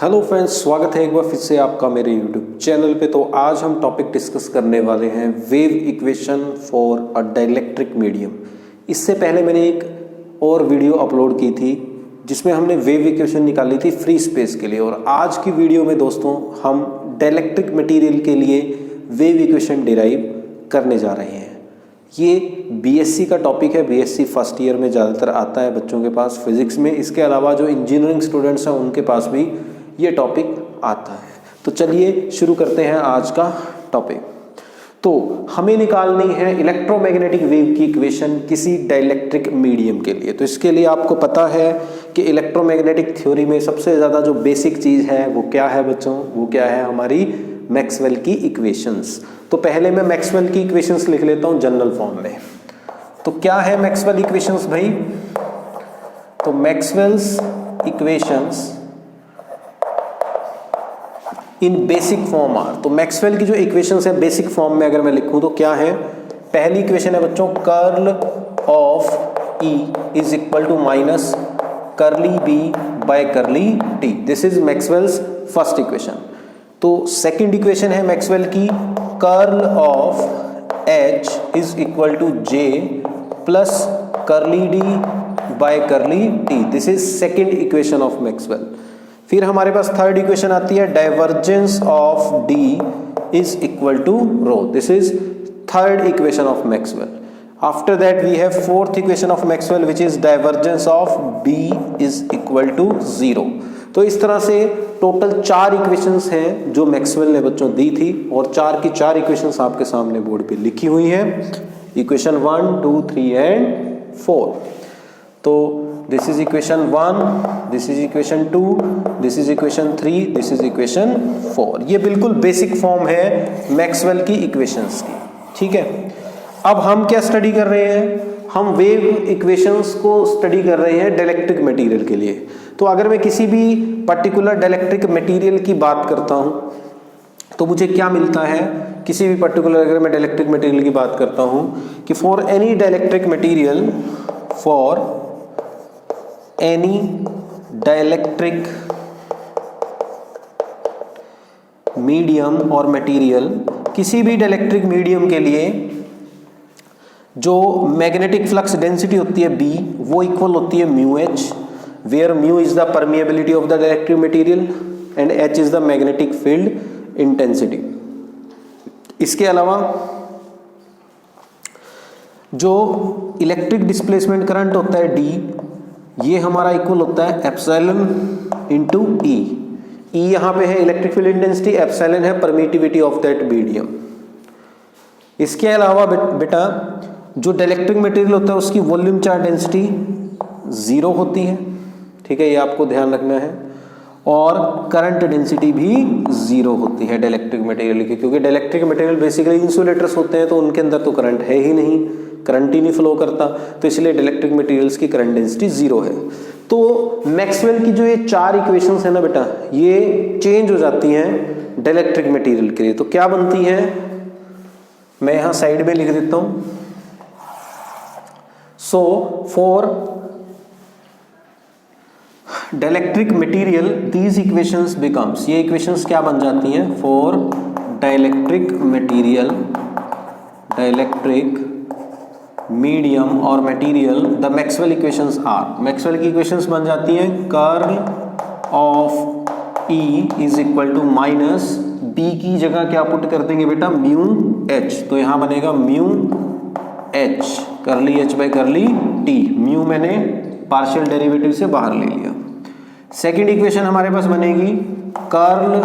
Hello friends, स्वागत है एक बार फिर से आपका मेरे यूट्यूब चैनल पे। तो आज हम टॉपिक डिस्कस करने वाले हैं wave equation for a dielectric medium. इससे पहले मैंने एक और वीडियो अपलोड की थी जिसमें हमने वेव इक्वेशन निकाली थी फ्री स्पेस के लिए, और आज की वीडियो में दोस्तों हम डाइलेक्ट्रिक मटेरियल के लिए वेव इक्वेशन डिराइव करने जा रहे हैं। ये बीएससी का टॉपिक है, बीएससी फर्स्ट ईयर में ज़्यादातर आता है बच्चों के पास फिजिक्स में। इसके अलावा जो इंजीनियरिंग स्टूडेंट्स हैं उनके पास भी ये टॉपिक आता है। तो चलिए शुरू करते हैं आज का टॉपिक। तो हमें निकालनी है इलेक्ट्रोमैग्नेटिक वेव की इक्वेशन किसी डाइलेक्ट्रिक मीडियम के लिए। तो इसके लिए आपको पता है कि इलेक्ट्रोमैग्नेटिक थ्योरी में सबसे ज़्यादा जो बेसिक चीज़ है वो क्या है बच्चों, वो क्या है हमारी मैक्सवेल की इक्वेशंस। तो पहले मैं मैक्सवेल की इक्वेशंस लिख लेता हूँ जनरल फॉर्म में। तो क्या है मैक्सवेल इक्वेशंस भाई? तो Maxwell's equations in basic form are. तो मैक्सवेल की जो इक्वेशंस है बेसिक फॉर्म में अगर मैं लिखूं तो क्या है? पहली इक्वेशन है बच्चों curl of E is equal to minus curly B by curly T। This is Maxwell's first equation. तो सेकंड इक्वेशन है मैक्सवेल की curl of H is equal to J plus curly D by curly T। This is second equation of Maxwell. फिर हमारे पास third equation आती है divergence of D is equal to rho. This is third equation of Maxwell. After that we have fourth equation of Maxwell which is divergence of B is equal to 0। तो इस तरह से total 4 equations हैं जो Maxwell ने बच्चों दी थी, और 4 की 4 इक्वेशंस आपके सामने बोर्ड पे लिखी हुई हैं। Equation 1, 2, 3 and 4। तो this is equation 1, this is equation 2, this is equation 3, this is equation 4। ये बिल्कुल बेसिक फॉर्म है मैक्सवेल की इक्वेशंस की, ठीक है। अब हम क्या स्टडी कर रहे हैं? हम वेव इक्वेशंस को स्टडी कर रहे हैं डाइलेक्ट्रिक मटेरियल के लिए। तो अगर मैं किसी भी पर्टिकुलर डाइलेक्ट्रिक मटेरियल की बात करता हूं तो मुझे क्या मिलता है? किसी भी पर्टिकुलर अगर मैं डाइलेक्ट्रिक मटेरियल की बात करता हूं कि for any dielectric material, for any dielectric medium और मटेरियल, किसी भी डाइलेक्ट्रिक मीडियम के लिए जो मैग्नेटिक फ्लक्स डेंसिटी होती है B वो इक्वल होती है mu H, where mu is the permeability of the dielectric material and H is the magnetic field intensity. इसके अलावा जो इलेक्ट्रिक डिस्प्लेसमेंट करंट होता है D, ये हमारा इक्वल होता है एप्सिलॉन इंटू E। E यहाँ पे है इलेक्ट्रिक फील्ड इंटेंसिटी, एप्सिलॉन है परमिटिविटी ऑफ दैट मीडियम। इसके अलावा बेटा जो डाइलेक्ट्रिक मटेरियल होता है उसकी वॉल्यूम चार्ज डेंसिटी 0 होती है, ठीक है, ये आपको ध्यान रखना है। और करंट डेंसिटी भी 0 होती है डाइलेक्ट्रिक मटेरियल की, क्योंकि डाइलेक्ट्रिक मटेरियल बेसिकली इंसुलेटर्स होते हैं तो उनके अंदर तो करंट है ही नहीं, करंट ही नहीं फ्लो करता, तो इसलिए डाइलेक्ट्रिक मटेरियल्स की करंट डेंसिटी 0 है। तो मैक्सवेल की जो ये 4 इक्वेशंस है ना बेटा, ये चेंज हो जाती हैं डाइलेक्ट्रिक मटेरियल के लिए। तो क्या बनती है? मैं यहां साइड में लिख देता हूं। So for dielectric material these equations becomes, ये इक्वेशंस क्या बन जाती हैं? For dielectric material, dielectric medium और material the Maxwell equations are. Maxwell की इक्वेशंस बन जाती हैं curl of E is equal to minus B की जगह क्या पुट कर देंगे बेटा? Mu H। तो यहां बनेगा mu H curly H by curly T। Mu मैंने पार्शियल डेरिवेटिव से बाहर ले लिया। सेकेंड इक्वेशन हमारे पास बनेगी curl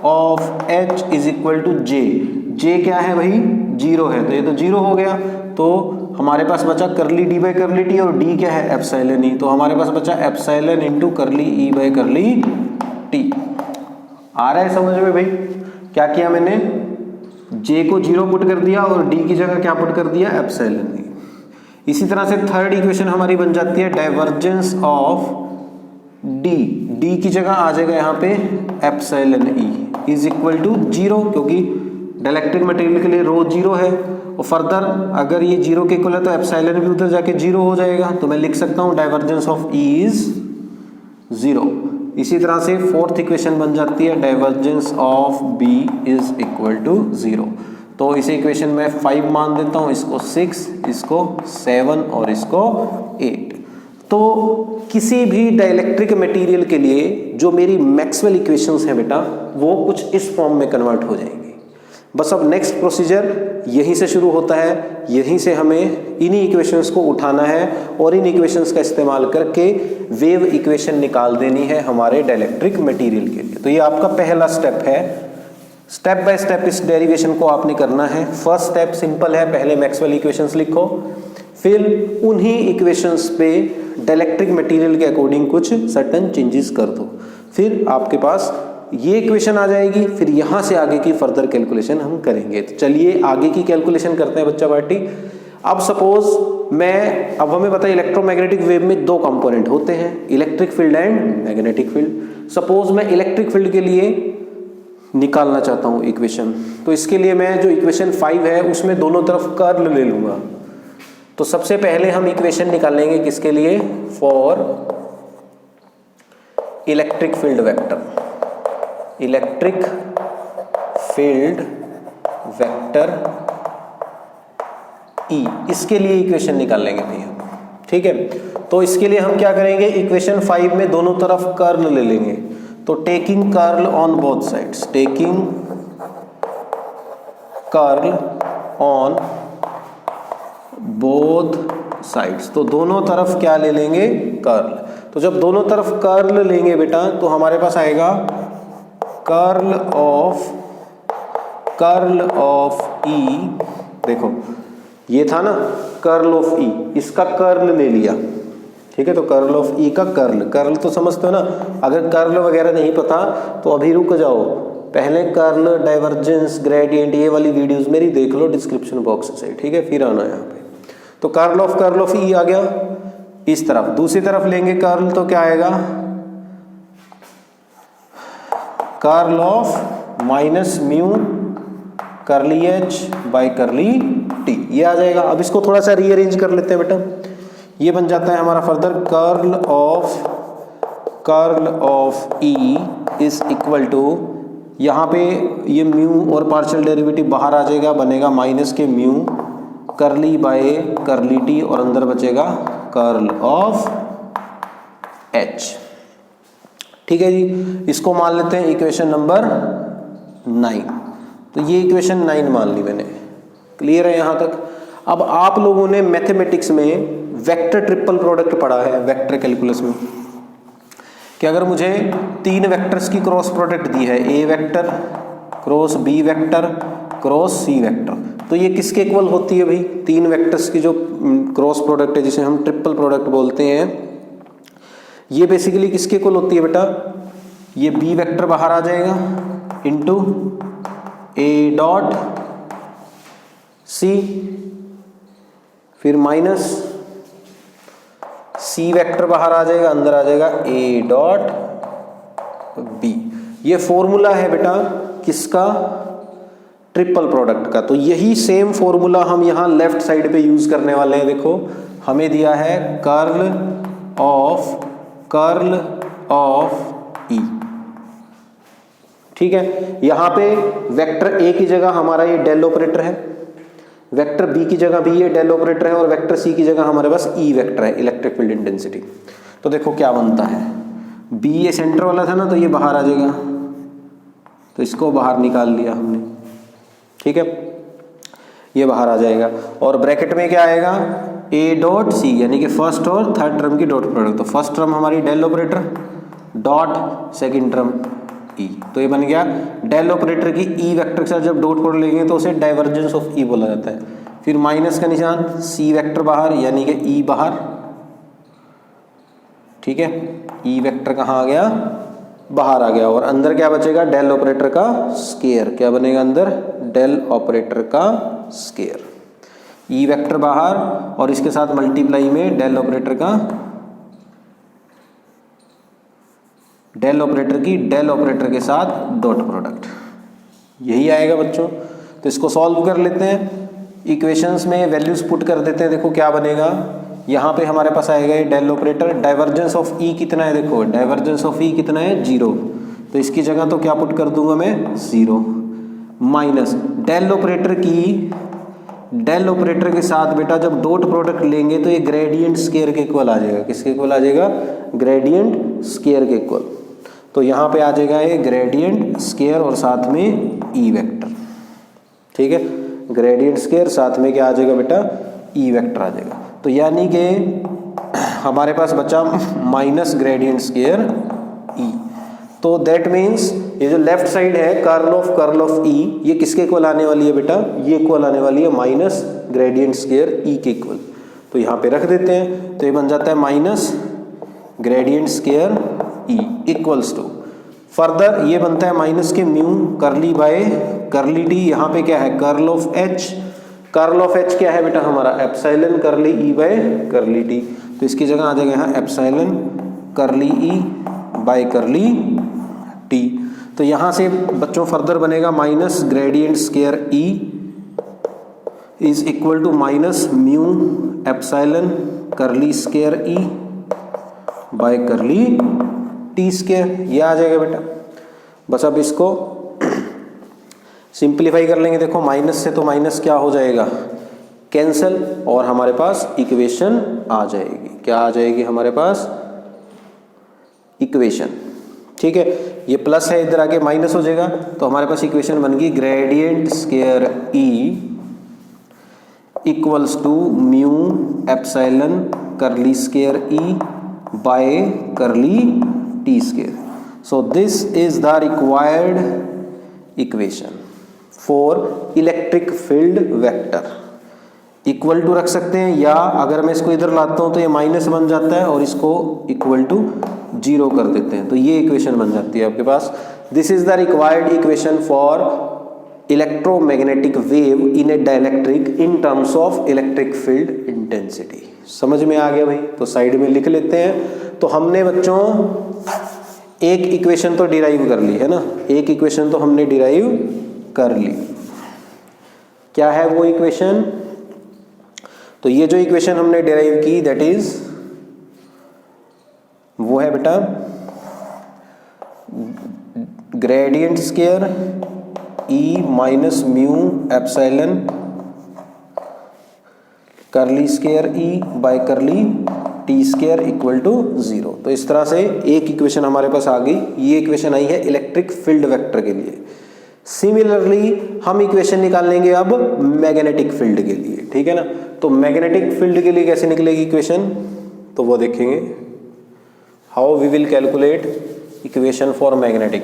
of H is equal to J। J क्या है भाई? 0 है, तो ये तो 0 हो गया। तो हमारे पास बचा curly D by curly T, और D क्या है? Epsilon E। तो हमारे पास बचा epsilon into curly E by curly T। आ रहा है समझ में भाई? क्या किया मैंने? J को 0 पुट कर दिया और D की जगह क्या पुट कर दिया? Epsilon E। इसी तरह से थर्ड इक्वेशन हमारी बन जाती है डाइवर्जेंस ऑफ D। D की जगह आ जाएगा यहाँ पे epsilon E is equal to 0, क्योंकि डाइलेक्ट्रिक मटेरियल के लिए रो 0 है। और फर्दर अगर ये 0 के इक्वल है तो एप्सिलॉन भी उधर जाके 0 हो जाएगा। तो मैं लिख सकता हूँ डाइवर्जेंस ऑफ E इज 0। इसी तरह से फोर्थ इक्वेशन बन जाती है divergence of B is equal to 0। तो इस इक्वेशन में 5 मान देता हूँ, इसको 6, इसको 7 और इसको 8। तो किसी भी डाइलेक्ट्रिक मटेरियल के लिए जो मेरी मैक्सवेल इक्वेशंस हैं बेटा वो कुछ इस फॉर्म में कन्वर्ट हो जाएंगी। बस अब नेक्स्ट प्रोसीजर यहीं से शुरू होता है, यहीं से हमें इन्हीं इक्वेशंस को उठाना है और इन इक्वेशंस का इस्तेमाल करके वेव इक्वेशन निकाल देनी है हमारे डाइलेक्ट्रिक मटेरियल के लिए। तो ये आपका पहला स्टेप है। स्टेप बाय स्टेप इस डेरिवेशन को आपने करना है। फर्स्ट स्टेप सिंपल है, पहले मैक्सवेल इक्वेशंस लिखो, फिर उन्हीं इक्वेशंस पे डाइलेक्ट्रिक मटेरियल के अकॉर्डिंग कुछ सर्टेन चेंजेस कर दो, फिर आपके पास ये इक्वेशन आ जाएगी। फिर यहाँ से आगे की फर्दर कैलकुलेशन हम करेंगे। तो चलिए आगे की कैलकुलेशन करते हैं बच्चा पार्टी। अब सपोज अब हमें पता है इलेक्ट्रोमैग्नेटिक वेव में 2 कंपोनेंट होते हैं, electric field and magnetic field. Suppose मैं इलेक्ट्रिक फील्ड के लिए निकालना चाहता हूँ इक्वेशन, तो इसके लिए मैं जो इक्वेशन 5 है उसमें दोनों तरफ कर्ल ले लूंगा। तो सबसे पहले हम इक्वेशन निकालेंगे किसके लिए, for electric field vector, electric field vector E, इसके लिए इक्वेशन निकाल लेंगे भैया, ठीक है। तो इसके लिए हम क्या करेंगे, इक्वेशन 5 में दोनों तरफ कर्ल ले लेंगे। तो taking curl on both sides, taking curl on both sides, तो दोनों तरफ क्या ले लेंगे, कर्ल। तो जब दोनों तरफ कर्ल लेंगे बेटा तो हमारे पास आएगा कर्ल ऑफ ई। देखो ये था ना कर्ल ऑफ ई, इसका कर्ल ले लिया, ठीक है। तो कर्ल ऑफ ई का कर्ल तो समझते हो ना। अगर कर्ल वगैरह नहीं पता तो अभी रुक जाओ, पहले कर्ल, डाइवर्जेंस, ग्रेडियंट ये वाली वीडियोस मेरी देख लो डिस्क्रिप्शन बॉक्स से, ठीक है, फिर आना यहाँ पे। तो कर्ल ऑफ ई आ गया इस तरफ। दूसरी तरफ लेंगे कर्ल तो क्या आएगा, curl of minus mu curly H by curly T, ये आ जाएगा। अब इसको थोड़ा सा रीअरेंज कर लेते हैं बेटा, ये बन जाता है हमारा further curl of E is equal to, यहाँ पे ये म्यू और पार्शियल डेरिवेटिव बाहर आ जाएगा, बनेगा माइनस के mu curly by curly T और अंदर बचेगा कर्ल ऑफ एच, ठीक है जी। इसको मान लेते हैं इक्वेशन नंबर 9। तो ये इक्वेशन 9 मान ली मैंने, क्लियर है यहाँ तक। अब आप लोगों ने मैथमेटिक्स में वेक्टर ट्रिपल प्रोडक्ट पढ़ा है, वेक्टर कैलकुलस में, कि अगर मुझे 3 वेक्टर्स की क्रॉस प्रोडक्ट दी है, A vector cross B vector cross C vector, तो ये किसके इक्वल होती है भाई, 3 वेक्टर्स की जो क्रॉस प्रोडक्ट है जिसे हम ट्रिपल प्रोडक्ट बोलते हैं, ये बेसिकली किसके इक्वल होती है बेटा, ये बी वेक्टर बाहर आ जाएगा इंटू ए डॉट सी, फिर माइनस सी वेक्टर बाहर आ जाएगा, अंदर आ जाएगा ए डॉट बी। ये फॉर्मूला है बेटा किसका, ट्रिपल प्रोडक्ट का। तो यही सेम फॉर्मूला हम यहाँ लेफ्ट साइड पे यूज करने वाले हैं। देखो हमें दिया है कर्ल ऑफ ई, ठीक है। यहाँ पे वेक्टर ए की जगह हमारा ये डेल ऑपरेटर है, वेक्टर बी की जगह भी ये डेल ऑपरेटर है और वेक्टर सी की जगह हमारे पास ई वेक्टर है, इलेक्ट्रिक फील्ड इंटेंसिटी। तो देखो क्या बनता है, बी ये सेंटर वाला था ना, तो ये बाहर आ जाएगा, तो इसको बाहर निकाल लिया हमने, ठीक है, ये बाहर आ जाएगा। और ब्रैकेट में क्या आएगा, ए डॉट सी, यानी कि फर्स्ट और थर्ड टर्म की डॉट प्रोडक्ट। तो फर्स्ट टर्म हमारी del operator dot second term E, तो ये बन गया डेल ऑपरेटर की ई वेक्टर के साथ जब डॉट प्रोडक्ट लेंगे तो उसे डाइवर्जेंस ऑफ ई बोला जाता है। फिर माइनस का निशान, सी वेक्टर बाहर यानी कि ई बाहर, ठीक है, ई वेक्टर कहाँ आ गया, बाहर आ गया। और अंदर क्या बचेगा, डेल ऑपरेटर का स्केयर, क्या बनेगा अंदर, डेल ऑपरेटर का स्केयर, ई वेक्टर बाहर और इसके साथ मल्टीप्लाई में डेल ऑपरेटर का, डेल ऑपरेटर की डेल ऑपरेटर के साथ डॉट प्रोडक्ट, यही आएगा बच्चों। तो इसको सॉल्व कर लेते हैं, इक्वेशंस में वैल्यूज पुट कर देते हैं। देखो क्या बनेगा, यहाँ पे हमारे पास आएगा ये डेल ऑपरेटर। डाइवर्जेंस ऑफ ई कितना है, देखो डाइवर्जेंस ऑफ ई कितना है 0, तो इसकी जगह तो क्या पुट कर दूंगा मैं 0 माइनस डेल ऑपरेटर के साथ बेटा जब डॉट प्रोडक्ट लेंगे तो ये ग्रेडियंट स्केयर के इक्वल आ जाएगा। किसके इक्वल आ जाएगा, ग्रेडियंट स्केयर के इक्वल। तो यहाँ पे आ जाएगा ये ग्रेडियंट स्केयर और साथ में ई वेक्टर, ठीक है, ग्रेडियंट स्केयर साथ में क्या आ जाएगा बेटा, ई वेक्टर आ जाएगा। तो यानी कि हमारे पास बचा माइनस ग्रेडियंट स्केयर ई। तो दैट मीन्स ये जो लेफ्ट साइड है कर्ल ऑफ ई, ये किसके इक्वल आने वाली है बेटा, ये इक्वल आने वाली है माइनस ग्रेडियंट स्केयर ई के इक्वल। तो यहाँ पे रख देते हैं, तो ये बन जाता है minus gradient square E equals to, further ये बनता है माइनस के म्यू करली बाय करली टी। यहाँ पे क्या है कर्ल ऑफ एच क्या है बेटा हमारा एप्सिलॉन करली ई बाय करली टी। तो इसकी जगह आ जाएगा यहाँ एप्सिलॉन करली ई बाय करली टी। तो यहाँ से बच्चों फर्दर बनेगा minus gradient square E is equal to minus mu epsilon curly square E by curly T square, ये आ जाएगा बेटा। बस अब इसको सिंप्लीफाई कर लेंगे, देखो माइनस से तो माइनस क्या हो जाएगा कैंसल, और हमारे पास इक्वेशन आ जाएगी। क्या आ जाएगी हमारे पास, इक्वेशन, ठीक है। ये प्लस है इधर आके माइनस हो जाएगा, तो हमारे पास इक्वेशन बन गई gradient square E equals to mu epsilon curly square E by curly T square. So this is the required equation for electric field vector. Equal to रख सकते हैं, या अगर मैं इसको इधर लाता हूं तो ये माइनस बन जाता है और इसको इक्वल टू 0 कर देते हैं, तो ये इक्वेशन बन जाती है आपके पास। This is the required equation for electromagnetic wave in a dielectric in terms of electric field intensity. समझ में आ गया भाई, तो साइड में लिख लेते हैं। तो हमने बच्चों एक इक्वेशन तो डिराइव कर ली है ना, एक इक्वेशन तो हमने डिराइव कर ली। क्या है वो इक्वेशन, तो ये जो इक्वेशन हमने डिराइव की दैट इज वो है बेटा gradient square E minus mu epsilon curly square E by curly T square equal to 0। तो इस तरह से एक इक्वेशन हमारे पास आ गई। ये इक्वेशन आई है इलेक्ट्रिक फील्ड वेक्टर के लिए। सिमिलरली हम इक्वेशन निकाल लेंगे अब मैग्नेटिक फील्ड के लिए, ठीक है ना। तो मैग्नेटिक फील्ड के लिए कैसे निकलेगी इक्वेशन, तो वो देखेंगे how we will calculate equation for magnetic.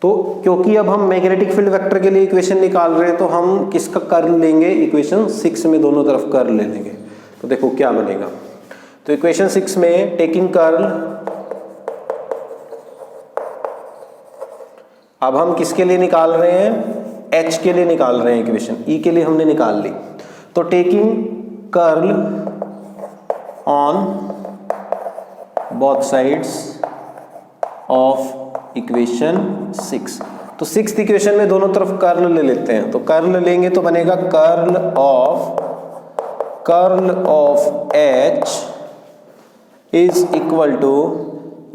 तो क्योंकि अब हम मैग्नेटिक फील्ड वेक्टर के लिए इक्वेशन निकाल रहे हैं, तो हम किसका कर्ल लेंगे, इक्वेशन 6 में दोनों तरफ कर्ल ले लेंगे। तो देखो क्या बनेगा, तो इक्वेशन 6 में टेकिंग कर्ल, अब हम किसके लिए निकाल रहे हैं, एच के लिए निकाल रहे हैं इक्वेशन, ई के लिए हमने निकाल ली। तो taking curl on both sides of equation 6। तो 6th इक्वेशन में दोनों तरफ कर्ल ले लेते हैं। तो कर्ल लेंगे तो बनेगा curl of H is equal to,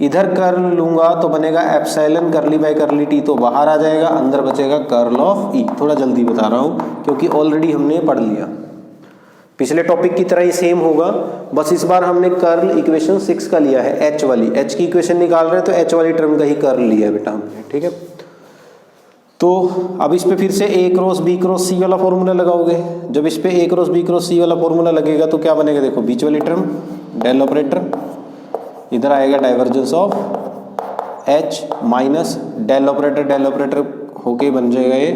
इधर कर्ल लूंगा तो बनेगा epsilon curly by curly T, तो बाहर आ जाएगा, अंदर बचेगा कर्ल ऑफ ई। थोड़ा जल्दी बता रहा हूं क्योंकि ऑलरेडी हमने पढ़ लिया, पिछले टॉपिक की तरह ही सेम होगा, बस इस बार हमने कर्ल इक्वेशन 6 का लिया है, एच वाली, एच की इक्वेशन निकाल रहे हैं तो एच वाली टर्म का ही कर्ल लिया है बेटा हमने, ठीक है। तो अब इस पे फिर से ए क्रॉस बी क्रॉस सी वाला फॉर्मूला लगाओगे। जब इस पे ए क्रॉस बी क्रॉस सी वाला फॉर्मूला लगेगा तो क्या बनेगा, देखो बीच वाली टर्म डेल ऑपरेटर, इधर आएगा divergence of H minus del operator होके बन जाएगा ये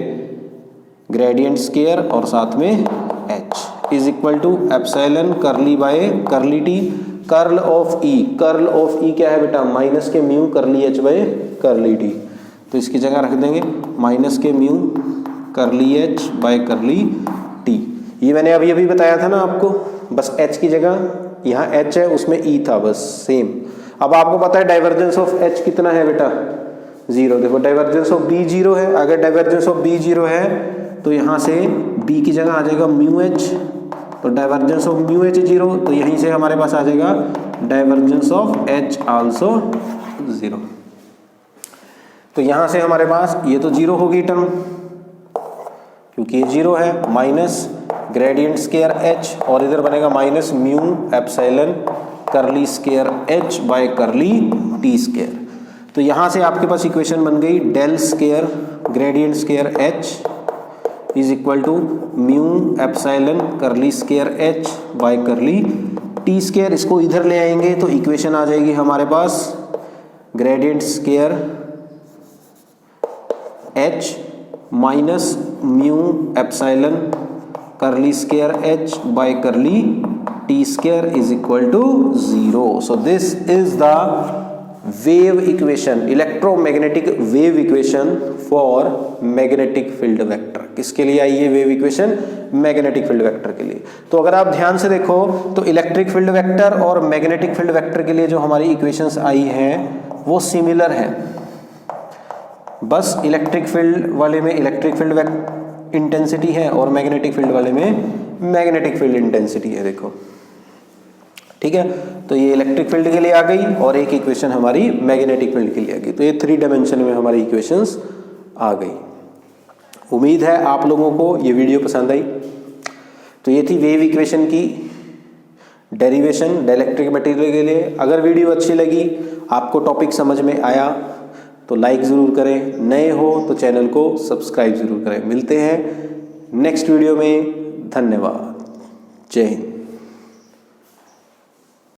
ग्रेडियंट स्केयर और साथ में H is equal to epsilon curly by curly T. Curl of E क्या है बेटा, माइनस के म्यू करली एच बाय करली टी। तो इसकी जगह रख देंगे माइनस के म्यू करली एच बाय करली टी। ये मैंने अभी बताया था ना आपको, बस एच की जगह यहाँ H है उसमें E था, बस सेम। अब आपको पता है डाइवर्जेंस ऑफ H कितना है बेटा, 0। देखो डाइवर्जेंस ऑफ B 0 है, अगर डाइवर्जेंस ऑफ B 0 है तो यहाँ से B की जगह आ जाएगा म्यू H, तो डाइवर्जेंस ऑफ म्यू H 0, तो यहीं से हमारे पास आ जाएगा डाइवर्जेंस ऑफ H आल्सो 0। तो यहाँ से हमारे पास ये तो 0 होगी टर्म क्योंकि ये 0 है, माइनस ग्रेडियंट स्केयर H और इधर बनेगा minus mu epsilon curly square H by curly T square. तो यहाँ से आपके पास इक्वेशन बन गई del square gradient square H is equal to mu epsilon curly square H by curly T square. इसको इधर ले आएंगे तो इक्वेशन आ जाएगी हमारे पास gradient square H minus mu epsilon curly square H by curly T square is equal to 0। So this is the wave equation, electromagnetic wave equation for magnetic field vector. किसके लिए आई है wave equation, magnetic field vector के लिए। तो अगर आप ध्यान से देखो तो इलेक्ट्रिक फील्ड वेक्टर और मैग्नेटिक फील्ड वेक्टर के लिए जो हमारी इक्वेशंस आई हैं वो सिमिलर है, बस इलेक्ट्रिक फील्ड वाले में इलेक्ट्रिक फील्ड इंटेंसिटी है और मैग्नेटिक फील्ड वाले में मैग्नेटिक फील्ड इंटेंसिटी है। देखो ठीक है, तो ये इलेक्ट्रिक फील्ड के लिए आ गई और एक इक्वेशन हमारी मैग्नेटिक फील्ड के लिए आ गई। तो ये 3 डायमेंशन में हमारी इक्वेशंस आ गई। उम्मीद है आप लोगों को ये वीडियो पसंद आई। तो ये थी वेव इक्वेशन की डेरिवेशन डाइलेक्ट्रिक मटेरियल के लिए। अगर वीडियो अच्छी लगी, आपको टॉपिक समझ में आया तो लाइक ज़रूर करें, नए हो तो चैनल को सब्सक्राइब ज़रूर करें। मिलते हैं नेक्स्ट वीडियो में। धन्यवाद, जय हिंद।